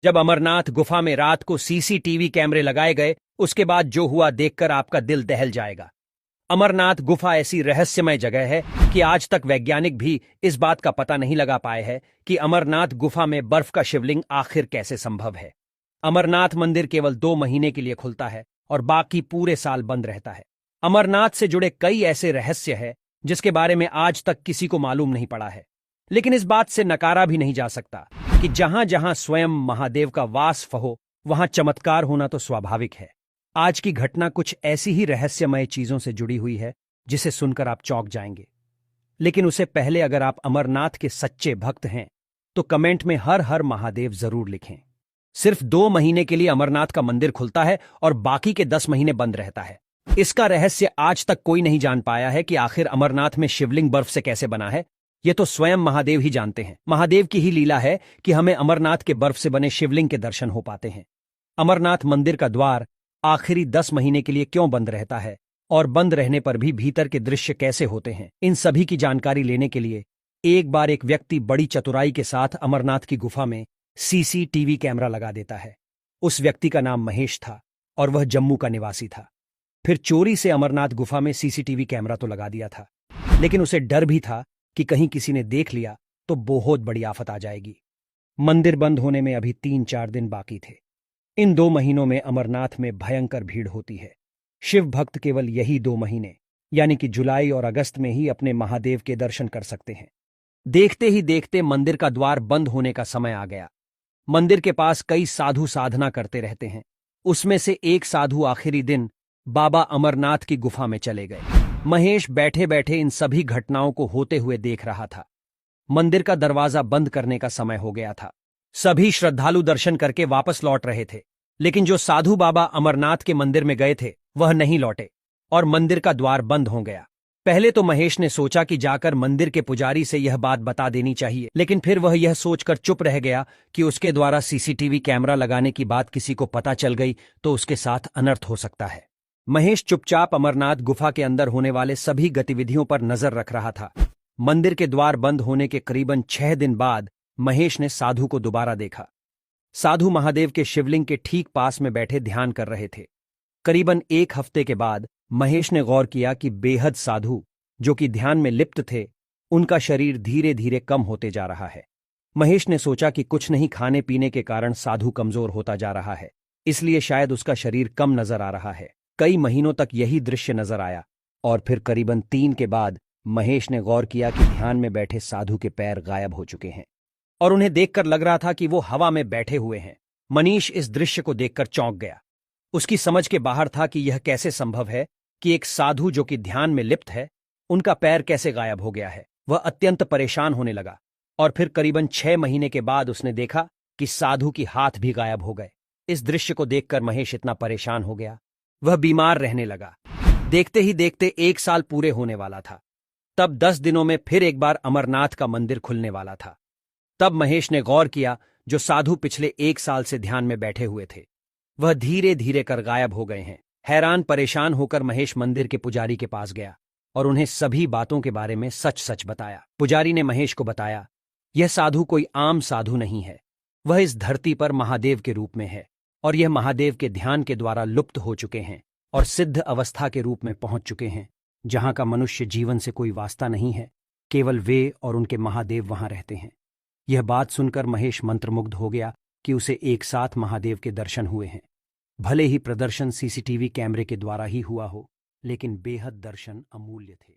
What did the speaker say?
जब अमरनाथ गुफा में रात को सीसीटीवी कैमरे लगाए गए, उसके बाद जो हुआ देखकर आपका दिल दहल जाएगा। अमरनाथ गुफा ऐसी रहस्यमय जगह है कि आज तक वैज्ञानिक भी इस बात का पता नहीं लगा पाए हैं कि अमरनाथ गुफा में बर्फ का शिवलिंग आखिर कैसे संभव है। अमरनाथ मंदिर केवल 2 महीने के लिए खुलता है और बाकी पूरे साल बंद रहता है। अमरनाथ से जुड़े कई ऐसे रहस्य हैं जिसके बारे में आज तक किसी को मालूम नहीं पड़ा है, लेकिन इस बात से नकारा भी नहीं जा सकता कि जहां जहां स्वयं महादेव का वास हो, वहां चमत्कार होना तो स्वाभाविक है। आज की घटना कुछ ऐसी ही रहस्यमय चीजों से जुड़ी हुई है जिसे सुनकर आप चौंक जाएंगे। लेकिन उससे पहले अगर आप अमरनाथ के सच्चे भक्त हैं तो कमेंट में हर हर महादेव जरूर लिखें। सिर्फ 2 महीने के लिए अमरनाथ का मंदिर खुलता है और बाकी के 10 महीने बंद रहता है। इसका रहस्य आज तक कोई नहीं जान पाया है कि आखिर अमरनाथ में शिवलिंग बर्फ से कैसे बना है। यह तो स्वयं महादेव ही जानते हैं। महादेव की ही लीला है कि हमें अमरनाथ के बर्फ से बने शिवलिंग के दर्शन हो पाते हैं। अमरनाथ मंदिर का द्वार आखिरी 10 महीने के लिए क्यों बंद रहता है और बंद रहने पर भी भीतर के दृश्य कैसे होते हैं, इन सभी की जानकारी लेने के लिए एक बार एक व्यक्ति बड़ी चतुराई के साथ अमरनाथ की गुफा में सीसीटीवी कैमरा लगा देता है। उस व्यक्ति का नाम महेश था और वह जम्मू का निवासी था। फिर चोरी से अमरनाथ गुफा में सीसीटीवी कैमरा तो लगा दिया था, लेकिन उसे डर भी था कि कहीं किसी ने देख लिया तो बहुत बड़ी आफत आ जाएगी। मंदिर बंद होने में अभी 3-4 दिन बाकी थे। इन 2 महीनों में अमरनाथ में भयंकर भीड़ होती है। शिव भक्त केवल यही 2 महीने यानी कि जुलाई और अगस्त में ही अपने महादेव के दर्शन कर सकते हैं। देखते ही देखते मंदिर का द्वार बंद होने का समय आ गया। मंदिर के पास कई साधु साधना करते रहते हैं। उसमें से एक साधु आखिरी दिन बाबा अमरनाथ की गुफा में चले गए। महेश बैठे बैठे इन सभी घटनाओं को होते हुए देख रहा था। मंदिर का दरवाजा बंद करने का समय हो गया था। सभी श्रद्धालु दर्शन करके वापस लौट रहे थे, लेकिन जो साधु बाबा अमरनाथ के मंदिर में गए थे वह नहीं लौटे और मंदिर का द्वार बंद हो गया। पहले तो महेश ने सोचा कि जाकर मंदिर के पुजारी से यह बात बता देनी चाहिए, लेकिन फिर वह यह सोचकर चुप रह गया कि उसके द्वारा सीसीटीवी कैमरा लगाने की बात किसी को पता चल गई तो उसके साथ अनर्थ हो सकता है। महेश चुपचाप अमरनाथ गुफा के अंदर होने वाले सभी गतिविधियों पर नजर रख रहा था। मंदिर के द्वार बंद होने के करीबन 6 दिन बाद महेश ने साधु को दोबारा देखा। साधु महादेव के शिवलिंग के ठीक पास में बैठे ध्यान कर रहे थे। करीबन 1 हफ्ते के बाद महेश ने गौर किया कि बेहद साधु जो कि ध्यान में लिप्त थे, उनका शरीर धीरे धीरे कम होते जा रहा है। महेश ने सोचा कि कुछ नहीं खाने पीने के कारण साधु कमजोर होता जा रहा है, इसलिए शायद उसका शरीर कम नजर आ रहा है। कई महीनों तक यही दृश्य नजर आया और फिर करीबन 3 के बाद महेश ने गौर किया कि ध्यान में बैठे साधु के पैर गायब हो चुके हैं और उन्हें देखकर लग रहा था कि वो हवा में बैठे हुए हैं। मनीष इस दृश्य को देखकर चौंक गया। उसकी समझ के बाहर था कि यह कैसे संभव है कि एक साधु जो कि ध्यान में लिप्त है, उनका पैर कैसे गायब हो गया है। वह अत्यंत परेशान होने लगा और फिर करीबन 6 महीने के बाद उसने देखा कि साधु की हाथ भी गायब हो गए। इस दृश्य को देखकर महेश इतना परेशान हो गया, वह बीमार रहने लगा। देखते ही देखते 1 साल पूरे होने वाला था। तब 10 दिनों में फिर एक बार अमरनाथ का मंदिर खुलने वाला था। तब महेश ने गौर किया जो साधु पिछले 1 साल से ध्यान में बैठे हुए थे, वह धीरे धीरे कर गायब हो गए हैं। हैरान परेशान होकर महेश मंदिर के पुजारी के पास गया और उन्हें सभी बातों के बारे में सच सच बताया। पुजारी ने महेश को बताया, यह साधु कोई आम साधु नहीं है, वह इस धरती पर महादेव के रूप में है और यह महादेव के ध्यान के द्वारा लुप्त हो चुके हैं और सिद्ध अवस्था के रूप में पहुंच चुके हैं, जहां का मनुष्य जीवन से कोई वास्ता नहीं है, केवल वे और उनके महादेव वहां रहते हैं। यह बात सुनकर महेश मंत्रमुग्ध हो गया कि उसे एक साथ महादेव के दर्शन हुए हैं। भले ही प्रदर्शन सीसीटीवी कैमरे के द्वारा ही हुआ हो, लेकिन बेहद दर्शन अमूल्य थे।